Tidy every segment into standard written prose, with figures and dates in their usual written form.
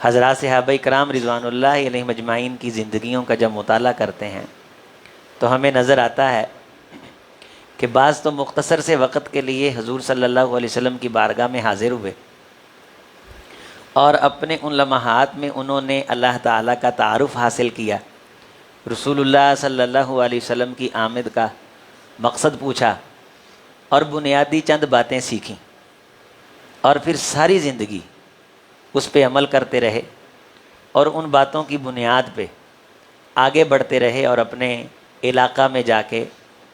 حضرات صحابہ کرام رضوان اللہ علیہم اجمعین کی زندگیوں کا جب مطالعہ کرتے ہیں تو ہمیں نظر آتا ہے کہ بعض تو مختصر سے وقت کے لیے حضور صلی اللہ علیہ وسلم کی بارگاہ میں حاضر ہوئے اور اپنے ان لمحات میں انہوں نے اللہ تعالیٰ کا تعارف حاصل کیا، رسول اللہ صلی اللہ علیہ وسلم کی آمد کا مقصد پوچھا اور بنیادی چند باتیں سیکھیں، اور پھر ساری زندگی اس پہ عمل کرتے رہے اور ان باتوں کی بنیاد پہ آگے بڑھتے رہے اور اپنے علاقہ میں جا کے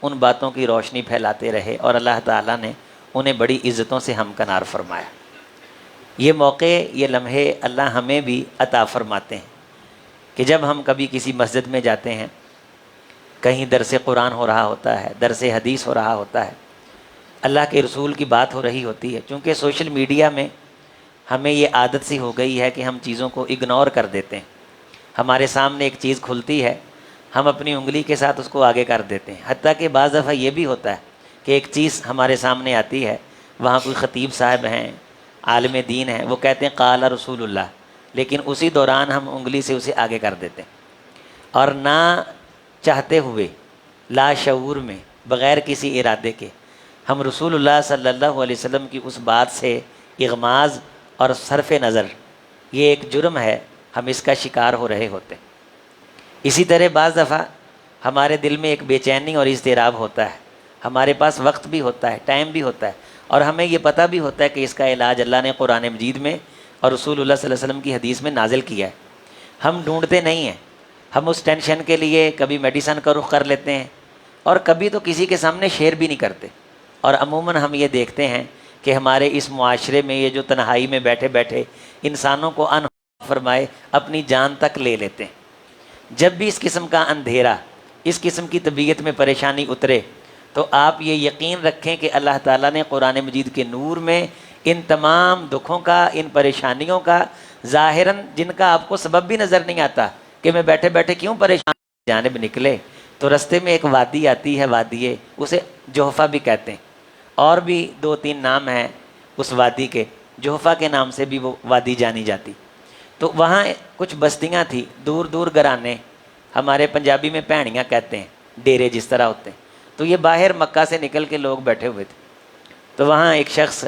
ان باتوں کی روشنی پھیلاتے رہے، اور اللہ تعالیٰ نے انہیں بڑی عزتوں سے ہمکنار فرمایا۔ یہ موقع، یہ لمحے اللہ ہمیں بھی عطا فرماتے ہیں کہ جب ہم کبھی کسی مسجد میں جاتے ہیں، کہیں درس قرآن ہو رہا ہوتا ہے، درس حدیث ہو رہا ہوتا ہے، اللہ کے رسول کی بات ہو رہی ہوتی ہے، چونکہ سوشل میڈیا میں ہمیں یہ عادت سی ہو گئی ہے کہ ہم چیزوں کو اگنور کر دیتے ہیں۔ ہمارے سامنے ایک چیز کھلتی ہے، ہم اپنی انگلی کے ساتھ اس کو آگے کر دیتے ہیں، حتیٰ کہ بعض دفعہ یہ بھی ہوتا ہے کہ ایک چیز ہمارے سامنے آتی ہے، وہاں کوئی خطیب صاحب ہیں، عالم دین ہیں، وہ کہتے ہیں قال رسول اللہ، لیکن اسی دوران ہم انگلی سے اسے آگے کر دیتے ہیں، اور نہ چاہتے ہوئے لا شعور میں بغیر کسی ارادے کے ہم رسول اللہ صلی اللہ علیہ وسلم کی اس بات سے اغماز اور صرف نظر، یہ ایک جرم ہے، ہم اس کا شکار ہو رہے ہوتے ہیں۔ اسی طرح بعض دفعہ ہمارے دل میں ایک بے چینی اور اضطراب ہوتا ہے، ہمارے پاس وقت بھی ہوتا ہے، ٹائم بھی ہوتا ہے، اور ہمیں یہ پتہ بھی ہوتا ہے کہ اس کا علاج اللہ نے قرآن مجید میں اور رسول اللہ صلی اللہ علیہ وسلم کی حدیث میں نازل کیا ہے۔ ہم ڈھونڈتے نہیں ہیں، ہم اس ٹینشن کے لیے کبھی میڈیسن کا رخ کر لیتے ہیں اور کبھی تو کسی کے سامنے شیئر بھی نہیں کرتے، اور عموماً ہم یہ دیکھتے ہیں کہ ہمارے اس معاشرے میں یہ جو تنہائی میں بیٹھے بیٹھے انسانوں کو فرمائے اپنی جان تک لے لیتے ہیں۔ جب بھی اس قسم کا اندھیرا، اس قسم کی طبیعت میں پریشانی اترے تو آپ یہ یقین رکھیں کہ اللہ تعالیٰ نے قرآن مجید کے نور میں ان تمام دکھوں کا، ان پریشانیوں کا، ظاہراً جن کا آپ کو سبب بھی نظر نہیں آتا کہ میں بیٹھے بیٹھے کیوں پریشان جانب نکلے، تو رستے میں ایک وادی آتی ہے، وادی اسے جوحفہ بھی کہتے ہیں، اور بھی 2-3 نام ہیں اس وادی کے، جوحفہ کے نام سے بھی وہ وادی جانی جاتی۔ تو وہاں کچھ بستیاں تھیں، دور دور گرانے، ہمارے پنجابی میں پیڑیاں کہتے ہیں، ڈیرے جس طرح ہوتے ہیں۔ تو یہ باہر مکہ سے نکل کے لوگ بیٹھے ہوئے تھے، تو وہاں ایک شخص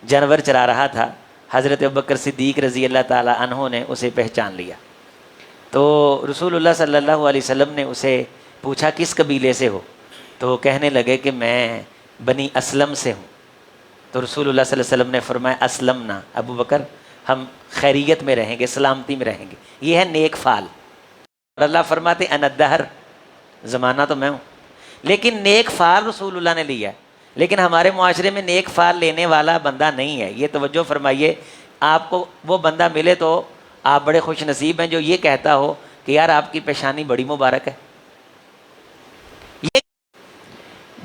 جانور چرا رہا تھا، حضرت ابوبکر صدیق رضی اللہ تعالیٰ عنہ نے اسے پہچان لیا، تو رسول اللہ صلی اللہ علیہ وسلم نے اسے پوچھا کس قبیلے سے ہو، تو وہ کہنے لگے کہ میں بنی اسلم سے ہوں۔ تو رسول اللہ صلی اللہ علیہ وسلم نے فرمایا اسلمنا ابو بکر، ہم خیریت میں رہیں گے، سلامتی میں رہیں گے، یہ ہے نیک فعل۔ اور اللہ فرماتے انا الدہر، زمانہ تو میں ہوں، لیکن نیک فعل رسول اللہ نے لیا ہے، لیکن ہمارے معاشرے میں نیک فعل لینے والا بندہ نہیں ہے۔ یہ توجہ فرمائیے، آپ کو وہ بندہ ملے تو آپ بڑے خوش نصیب ہیں جو یہ کہتا ہو کہ یار آپ کی پیشانی بڑی مبارک ہے۔ یہ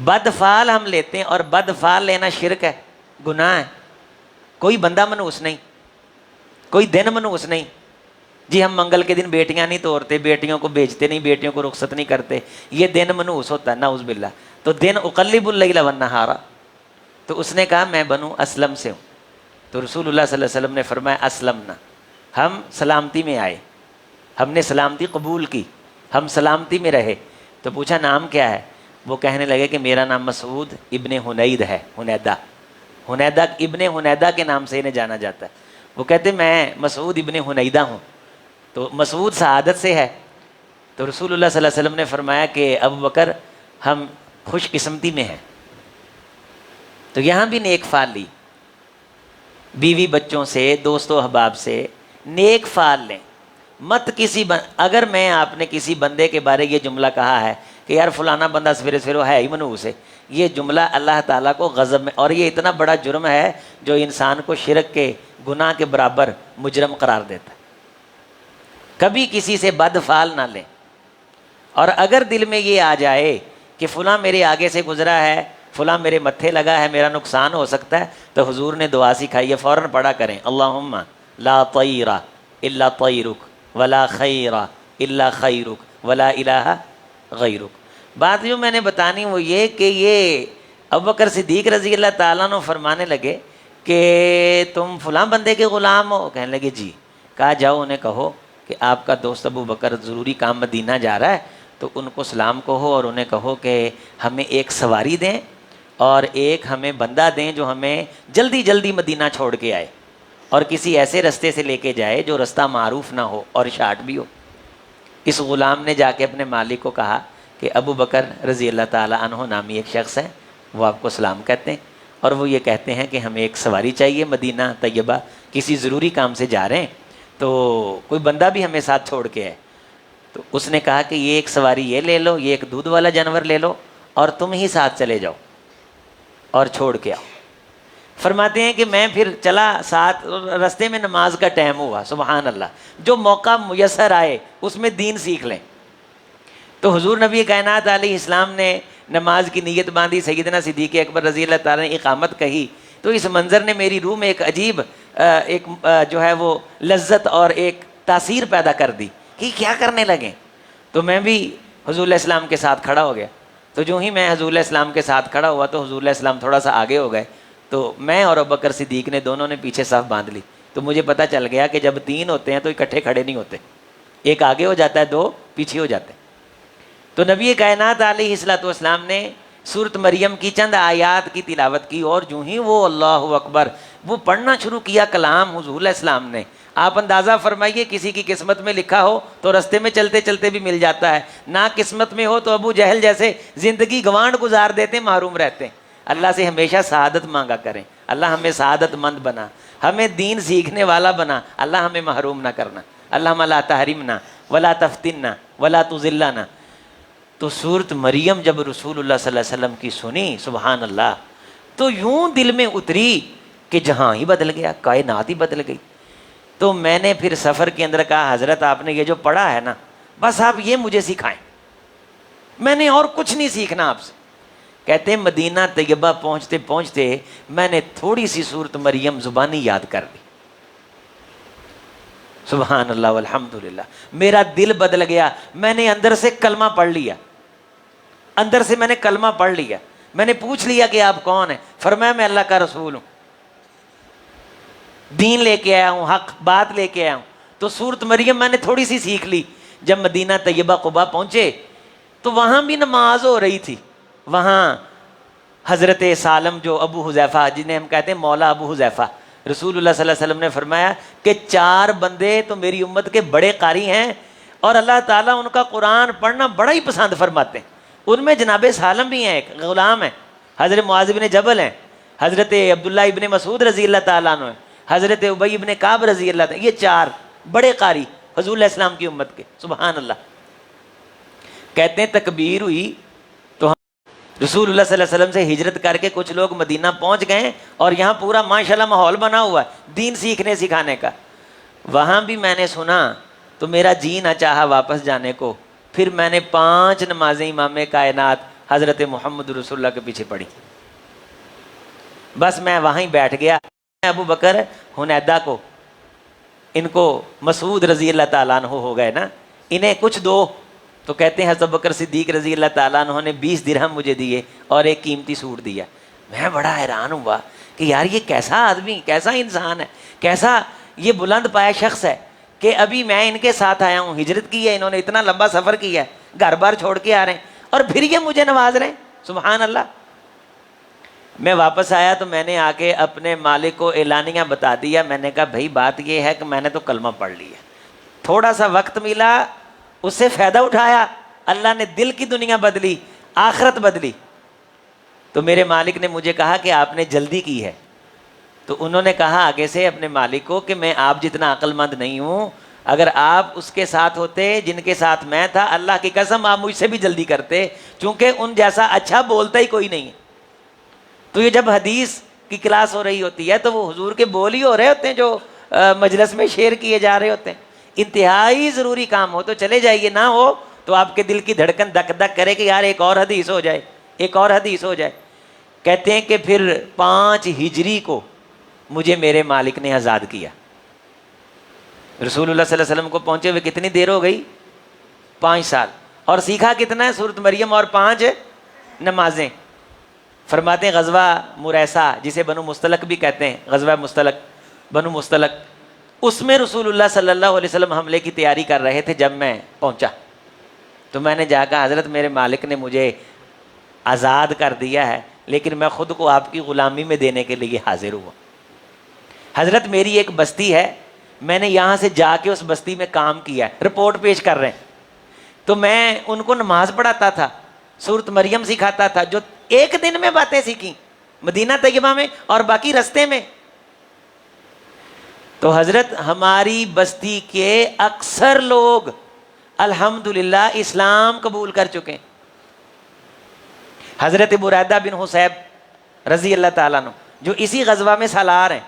بد فعل ہم لیتے ہیں، اور بد فعل لینا شرک ہے، گناہ ہے۔ کوئی بندہ منحوس نہیں، کوئی دن منحوس نہیں۔ جی ہم منگل کے دن بیٹیاں نہیں توڑتے، بیٹیوں کو بیچتے نہیں، بیٹیوں کو رخصت نہیں کرتے، یہ دن منحوس ہوتا ہے، نعوذ باللہ۔ تو دن اقلب اللیل والنہار، تو اس نے کہا میں بنو اسلم سے ہوں، تو رسول اللہ صلی اللہ علیہ وسلم نے فرمایا اسلمنا، ہم سلامتی میں آئے، ہم نے سلامتی قبول کی، ہم سلامتی میں رہے۔ تو پوچھا نام کیا ہے، وہ کہنے لگے کہ میرا نام مسعود ابن حنید ہے، حنیدہ ابن حنیدہ کے نام سے انہیں جانا جاتا ہے۔ وہ کہتے میں مسعود ابن حنیدہ ہوں، تو مسعود سعادت سے ہے۔ تو رسول اللہ صلی اللہ علیہ وسلم نے فرمایا کہ ابو بکر ہم خوش قسمتی میں ہیں۔ تو یہاں بھی نیک فعل لی، بیوی بچوں سے، دوست و احباب سے نیک فعل لیں، مت کسی اگر میں آپ نے کسی بندے کے بارے یہ جملہ کہا ہے کہ یار فلانا بندہ سویرے سویرے ہے ہی منحوس ہے، یہ جملہ اللہ تعالیٰ کو غضب میں، اور یہ اتنا بڑا جرم ہے جو انسان کو شرک کے گناہ کے برابر مجرم قرار دیتا ہے۔ کبھی کسی سے بد فعل نہ لیں، اور اگر دل میں یہ آ جائے کہ فلاں میرے آگے سے گزرا ہے، فلاں میرے متھے لگا ہے، میرا نقصان ہو سکتا ہے، تو حضور نے دعا سکھائی ہے، فوراً پڑھا کریں اللہم لا طیر الا طیرک ولا خیر الا خیرک ولا الہ غیرک۔ بات جو میں نے بتانی وہ یہ کہ یہ ابوبکر صدیق رضی اللہ تعالیٰ عنہ فرمانے لگے کہ تم فلاں بندے کے غلام ہو، کہنے لگے جی، کہا جاؤ انہیں کہو کہ آپ کا دوست ابو بکر ضروری کام مدینہ جا رہا ہے، تو ان کو سلام کہو اور انہیں کہو کہ ہمیں ایک سواری دیں اور ایک ہمیں بندہ دیں جو ہمیں جلدی جلدی مدینہ چھوڑ کے آئے، اور کسی ایسے رستے سے لے کے جائے جو رستہ معروف نہ ہو اور شارٹ بھی ہو۔ اس غلام نے جا کے اپنے مالک کو کہا کہ ابو بکر رضی اللہ تعالیٰ عنہ نامی ایک شخص ہے، وہ آپ کو سلام کہتے ہیں، اور وہ یہ کہتے ہیں کہ ہمیں ایک سواری چاہیے، مدینہ طیبہ کسی ضروری کام سے جا رہے ہیں، تو کوئی بندہ بھی ہمیں ساتھ چھوڑ کے ہے۔ تو اس نے کہا کہ یہ ایک سواری یہ لے لو، یہ ایک دودھ والا جانور لے لو، اور تم ہی ساتھ چلے جاؤ اور چھوڑ کے آؤ۔ فرماتے ہیں کہ میں پھر چلا ساتھ، رستے میں نماز کا ٹائم ہوا، سبحان اللہ، جو موقع میسر آئے اس میں دین سیکھ لیں۔ تو حضور نبی کائنات علیہ السلام نے نماز کی نیت باندھی، سیدنا صدیق اکبر رضی اللہ تعالیٰ نے اقامت کہی، تو اس منظر نے میری روح میں ایک عجیب جو ہے وہ لذت اور ایک تاثیر پیدا کر دی کہ کیا کرنے لگے۔ تو میں بھی حضور علیہ السلام کے ساتھ کھڑا ہو گیا۔ تو جو ہی میں حضور علیہ السلام کے ساتھ کھڑا ہوا تو حضور علیہ السلام تھوڑا سا آگے ہو گئے، تو میں اور ابوبکر صدیق نے دونوں نے پیچھے صف باندھ لی۔ تو مجھے پتہ چل گیا کہ جب تین ہوتے ہیں تو اکٹھے کھڑے نہیں ہوتے، ایک آگے ہو جاتا ہے، دو پیچھے ہو جاتے ہیں۔ تو نبی کائنات علیہ الصلوۃ والسلام نے سورۃ مریم کی چند آیات کی تلاوت کی، اور جو ہی وہ اللہ اکبر وہ پڑھنا شروع کیا کلام حضور علیہ السلام نے، آپ اندازہ فرمائیے کسی کی قسمت میں لکھا ہو تو رستے میں چلتے چلتے بھی مل جاتا ہے، نہ قسمت میں ہو تو ابو جہل جیسے زندگی گوانڈ گزار دیتے ہیں، محروم رہتے ہیں۔ اللہ سے ہمیشہ سعادت مانگا کریں، اللہ ہمیں سعادت مند بنا، ہمیں دین سیکھنے والا بنا، اللہ ہمیں محروم نہ کرنا، اللہم لا تحرمنا ولا تفتنا ولا تذلنا۔ تو سورۃ مریم جب رسول اللہ صلی اللہ علیہ وسلم کی سنی، سبحان اللہ، تو یوں دل میں اتری کہ جہاں ہی بدل گیا، کائنات ہی بدل گئی۔ تو میں نے پھر سفر کے اندر کہا حضرت آپ نے یہ جو پڑھا ہے نا، بس آپ یہ مجھے سکھائیں، میں نے اور کچھ نہیں سیکھنا آپ سے۔ کہتے ہیں مدینہ طیبہ پہنچتے پہنچتے میں نے تھوڑی سی سورۃ مریم زبانی یاد کر لی، سبحان اللہ والحمدللہ، میرا دل بدل گیا، میں نے اندر سے کلمہ پڑھ لیا، اندر سے میں نے کلمہ پڑھ لیا۔ میں نے پوچھ لیا کہ آپ کون ہیں؟ فرمایا میں اللہ کا رسول ہوں، دین لے کے آیا ہوں، حق بات لے کے آیا ہوں۔ تو سورۃ مریم میں نے تھوڑی سی سیکھ لی۔ جب مدینہ طیبہ قباء پہنچے تو وہاں بھی نماز ہو رہی تھی، وہاں حضرت سالم جو ابو حذیفہ جنہیں ہم کہتے ہیں مولا ابو حذیفہ، رسول اللہ صلی اللہ علیہ وسلم نے فرمایا کہ 4 بندے تو میری امت کے بڑے قاری ہیں اور اللہ تعالیٰ ان کا قرآن پڑھنا بڑا ہی پسند فرماتے ہیں۔ ان میں جناب سالم بھی ہیں، ایک غلام ہیں، حضرت معاذ بن جبل ہیں، حضرت عبداللہ ابن مسعود رضی اللہ تعالیٰ عنہ ہیں، حضرت ابی ابن کعب رضی اللہ تعالیٰ، یہ 4 بڑے قاری حضور علیہ السلام کی امت کے، سبحان اللہ۔ کہتے ہیں تکبیر ہوئی تو رسول اللہ صلی اللہ علیہ وسلم سے ہجرت کر کے کچھ لوگ مدینہ پہنچ گئے، اور یہاں پورا ماشاءاللہ ماحول بنا ہوا ہے دین سیکھنے سکھانے کا۔ وہاں بھی میں نے سنا تو میرا جی نہ چاہا واپس جانے کو، پھر میں نے 5 نمازیں امام کائنات حضرت محمد رسول اللہ کے پیچھے پڑھی، بس میں وہیں بیٹھ گیا۔ ابو بکر حنیدہ کو، ان کو مسعود رضی اللہ تعالیٰ عنہ ہو گئے نا، انہیں کچھ دو، تو کہتے ہیں حضرت بکر صدیق رضی اللہ تعالیٰ عنہ نے 20 درہم مجھے دیے اور ایک قیمتی سوٹ دیا۔ میں بڑا حیران ہوا کہ یار یہ کیسا آدمی، کیسا انسان ہے، کیسا یہ بلند پایا شخص ہے کہ ابھی میں ان کے ساتھ آیا ہوں، ہجرت کی ہے انہوں نے، اتنا لمبا سفر کیا ہے، گھر بار چھوڑ کے آ رہے ہیں، اور پھر یہ مجھے نواز رہے ہیں، سبحان اللہ۔ میں واپس آیا تو میں نے آ کے اپنے مالک کو اعلانیہ بتا دیا، میں نے کہا بھائی بات یہ ہے کہ میں نے تو کلمہ پڑھ لیا، تھوڑا سا وقت ملا اس سے فائدہ اٹھایا، اللہ نے دل کی دنیا بدلی، آخرت بدلی۔ تو میرے مالک نے مجھے کہا کہ آپ نے جلدی کی ہے، تو انہوں نے کہا آگے سے اپنے مالک کو کہ میں آپ جتنا عقل مند نہیں ہوں، اگر آپ اس کے ساتھ ہوتے جن کے ساتھ میں تھا، اللہ کی قسم آپ مجھ سے بھی جلدی کرتے، چونکہ ان جیسا اچھا بولتا ہی کوئی نہیں ہے۔ تو یہ جب حدیث کی کلاس ہو رہی ہوتی ہے تو وہ حضور کے بول ہی ہو رہے ہوتے ہیں جو مجلس میں شیئر کیے جا رہے ہوتے ہیں۔ انتہائی ضروری کام ہو تو چلے جائیے، نہ ہو تو آپ کے دل کی دھڑکن دک دک کرے کہ یار ایک اور حدیث ہو جائے، ایک اور حدیث ہو جائے۔ کہتے ہیں کہ پھر 5 ہجری کو مجھے میرے مالک نے آزاد کیا۔ رسول اللہ صلی اللہ علیہ وسلم کو پہنچے ہوئے کتنی دیر ہو گئی؟ 5 سال، اور سیکھا کتنا ہے؟ سورۃ مریم اور 5 نمازیں۔ فرماتے ہیں غزوہ مریسہ، جسے بنو مستلق بھی کہتے ہیں، غزوہ مستلق، بنو مستلق، اس میں رسول اللہ صلی اللہ علیہ وسلم حملے کی تیاری کر رہے تھے. جب میں پہنچا تو میں نے جا کہا حضرت میرے مالک نے مجھے آزاد کر دیا ہے لیکن میں خود کو آپ کی غلامی میں دینے کے لیے حاضر ہوا. حضرت میری ایک بستی ہے, میں نے یہاں سے جا کے اس بستی میں کام کیا ہے, رپورٹ پیش کر رہے ہیں. تو میں ان کو نماز پڑھاتا تھا, سورۃ مریم سکھاتا تھا, جو ایک دن میں باتیں سیکھی مدینہ طیبہ میں اور باقی رستے میں. تو حضرت ہماری بستی کے اکثر لوگ الحمدللہ اسلام قبول کر چکے ہیں. حضرت بریدہ بن حصیب رضی اللہ تعالیٰ عنہ جو اسی غزوہ میں سالار ہیں,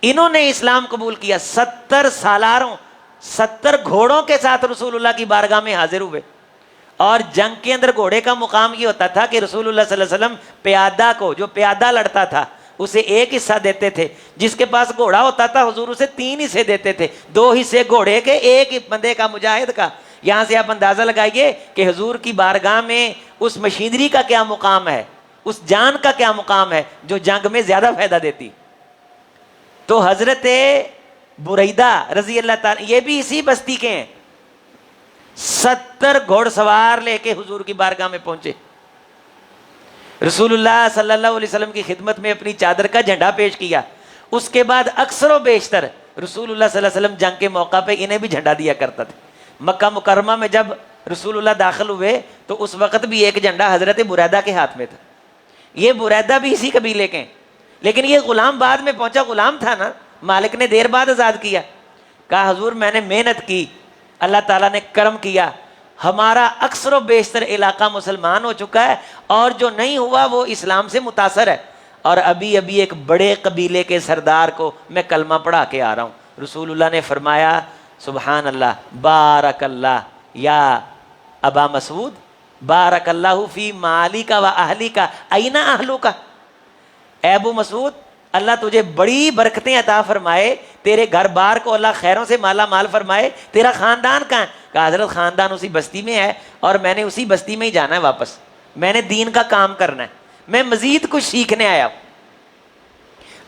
انہوں نے اسلام قبول کیا. 70 سالاروں 70 گھوڑوں کے ساتھ رسول اللہ کی بارگاہ میں حاضر ہوئے. اور جنگ کے اندر گھوڑے کا مقام یہ ہوتا تھا کہ رسول اللہ صلی اللہ علیہ وسلم پیادہ کو, جو پیادہ لڑتا تھا اسے ایک حصہ دیتے تھے, جس کے پاس گھوڑا ہوتا تھا حضور اسے 3 حصے دیتے تھے, 2 حصے گھوڑے کے, ایک بندے کا مجاہد کا. یہاں سے آپ اندازہ لگائیے کہ حضور کی بارگاہ میں اس مشینری کا کیا مقام ہے, اس جان کا کیا مقام ہے جو جنگ میں زیادہ فائدہ دیتی. تو حضرت بریدہ رضی اللہ تعالیٰ یہ بھی اسی بستی کے ہیں, 70 گھوڑ سوار لے کے حضور کی بارگاہ میں پہنچے. رسول اللہ صلی اللہ علیہ وسلم کی خدمت میں اپنی چادر کا جھنڈا پیش کیا. اس کے بعد اکثر و بیشتر رسول اللہ صلی اللہ علیہ وسلم جنگ کے موقع پہ انہیں بھی جھنڈا دیا کرتا تھا. مکہ مکرمہ میں جب رسول اللہ داخل ہوئے تو اس وقت بھی ایک جھنڈا حضرت بریدہ کے ہاتھ میں تھا. یہ بریدہ بھی اسی قبیلے کے ہیں, لیکن یہ غلام بعد میں پہنچا, غلام تھا نا, مالک نے دیر بعد آزاد کیا. کہا حضور میں نے محنت کی, اللہ تعالیٰ نے کرم کیا, ہمارا اکثر و بیشتر علاقہ مسلمان ہو چکا ہے اور جو نہیں ہوا وہ اسلام سے متاثر ہے, اور ابھی ابھی ایک بڑے قبیلے کے سردار کو میں کلمہ پڑھا کے آ رہا ہوں. رسول اللہ نے فرمایا سبحان اللہ, بارک اللہ یا ابا مسعود, بارک اللہ فی مالی کا و اہلی کا, اینا اہلو کا. اے ابو مسعود اللہ تجھے بڑی برکتیں عطا فرمائے, تیرے گھر بار کو اللہ خیروں سے مالا مال فرمائے, تیرا خاندان کہاں ہے؟ کہا حضرت خاندان اسی بستی میں ہے اور میں نے اسی بستی میں ہی جانا ہے واپس, میں نے دین کا کام کرنا ہے, میں مزید کچھ سیکھنے آیا ہوں.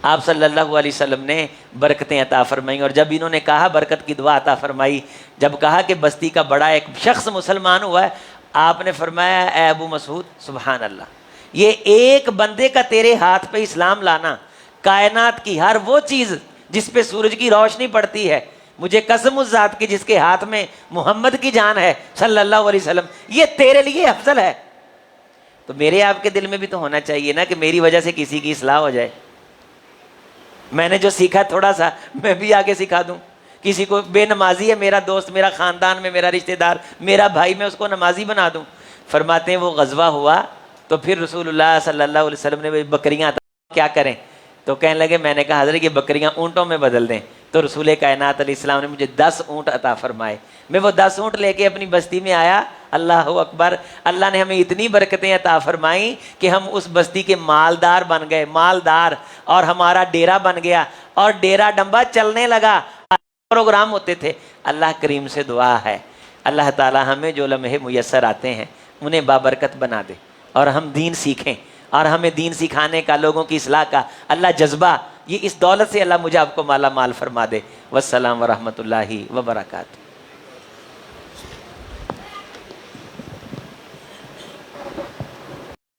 آپ صلی اللہ علیہ وسلم نے برکتیں عطا فرمائیں, اور جب انہوں نے کہا برکت کی دعا عطا فرمائی, جب کہا کہ بستی کا بڑا ایک شخص مسلمان ہوا ہے, آپ نے فرمایا اے ابو مسعود سبحان اللہ, یہ ایک بندے کا تیرے ہاتھ پہ اسلام لانا, کائنات کی ہر وہ چیز جس پہ سورج کی روشنی پڑتی ہے, مجھے قسم اس ذات کی جس کے ہاتھ میں محمد کی جان ہے صلی اللہ علیہ وسلم, یہ تیرے لیے افضل ہے. تو میرے آپ کے دل میں بھی تو ہونا چاہیے نا کہ میری وجہ سے کسی کی اصلاح ہو جائے. میں نے جو سیکھا تھوڑا سا میں بھی آگے سکھا دوں. کسی کو بے نمازی ہے میرا دوست, میرا خاندان میں میرا رشتہ دار, میرا بھائی, میں اس کو نمازی بنا دوں. فرماتے ہیں وہ غزوہ ہوا تو پھر رسول اللہ صلی اللہ علیہ وسلم نے بکریاں کیا کریں, تو کہنے لگے, میں نے کہا حضرت یہ بکریاں اونٹوں میں بدل دیں. تو رسول کائنات علیہ السلام نے مجھے 10 اونٹ عطا فرمائے, میں وہ 10 اونٹ لے کے اپنی بستی میں آیا. اللہ اکبر, اللہ نے ہمیں اتنی برکتیں عطا فرمائیں کہ ہم اس بستی کے مالدار بن گئے, مالدار, اور ہمارا ڈیرا بن گیا اور ڈیرا ڈمبا چلنے لگا. پروگرام ہوتے تھے. اللہ کریم سے دعا ہے اللہ تعالی ہمیں جو لمحے میسر آتے ہیں انہیں بابرکت بنا دے اور ہم دین سیکھیں, اور ہمیں دین سکھانے کا, لوگوں کی اصلاح کا اللہ جذبہ, یہ اس دولت سے اللہ مجھے آپ کو مالا مال فرما دے. والسلام ورحمۃ اللہ وبرکاتہ.